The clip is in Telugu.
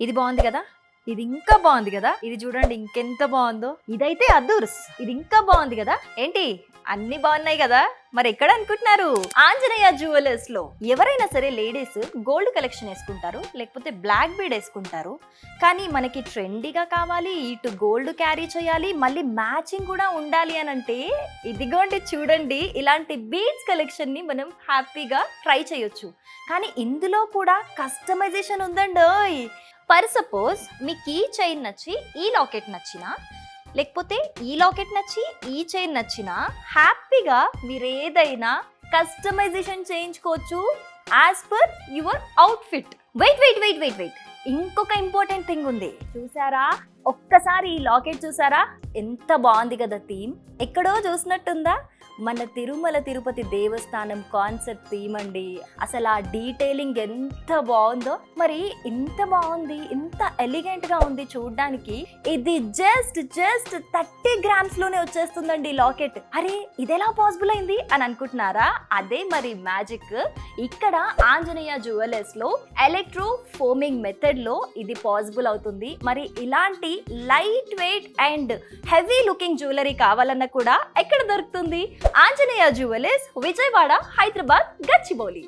ఇది బాగుంది కదా, ఇది ఇంకా బాగుంది కదా, ఇది చూడండి ఇంకెంత బాగుందో, ఇదైతే అదుర్స్, ఇది ఇంకా బాగుంది కదా. ఏంటి అన్ని బాగున్నాయి కదా, మరి ఎక్కడ అనుకుంటున్నారు? ఆంజనేయ జ్యువెలర్స్ లో ఎవరైనా సరే లేడీస్ గోల్డ్ కలెక్షన్ వేసుకుంటారు, లేకపోతే బ్లాక్ బీడ్ వేసుకుంటారు. కానీ మనకి ట్రెండీగా కావాలి, ఇటు గోల్డ్ క్యారీ చేయాలి, మళ్ళీ మ్యాచింగ్ కూడా ఉండాలి అని అంటే ఇదిగోండి చూడండి, ఇలాంటి బీడ్స్ కలెక్షన్ ని మనం హ్యాపీగా ట్రై చేయొచ్చు. కానీ ఇందులో కూడా కస్టమైజేషన్ ఉందండి. ఫర్ సపోజ్ మీకు ఈ చైన్ నచ్చి ఈ లాకెట్ నచ్చినా, లేకపోతే ఈ లాకెట్ నచ్చి ఈ చైన్ నచ్చినా, హ్యాపీగా మీరు ఏదైనా కస్టమైజేషన్ చేయించుకోవచ్చు as per your outfit. Wait, ఇంకొక ఇంపార్టెంట్ థింగ్ ఉంది, చూసారా? ఒక్కసారి ఈ లాకెట్ చూసారా? ఎంత బాగుంది కదా, థీమ్ ఎక్కడో చూసినట్టుందా? మన తిరుమల తిరుపతి దేవస్థానం కాన్సెప్ట్ థీమ్ అండి. అసలు ఆ డీటెయిలింగ్ ఎంత బాగుందో. మరి ఇంత బాగుంది, ఇంత ఎలిగెంట్ గా ఉంది చూడ్డానికి. ఇది జస్ట్ 30 grams లోనే వచ్చేస్తుందండి లాకెట్. అరే ఇది ఎలా పాసిబుల్ అయింది అని అనుకుంటున్నారా? అదే మరి మ్యాజిక్. ఇక్కడ ఆంజనేయ జ్యువెలర్స్ లో ఎలక్ట్రో ఫోమింగ్ మెథడ్ లో ఇది పాసిబుల్ అవుతుంది. మరి ఇలాంటి light weight and heavy looking jewellery కావాలన్నా కూడా ఎక్కడ దొరుకుతుంది? ఆంజనేయ జ్యువెలర్స్, విజయవాడ, హైదరాబాద్, గచ్చిబౌలి.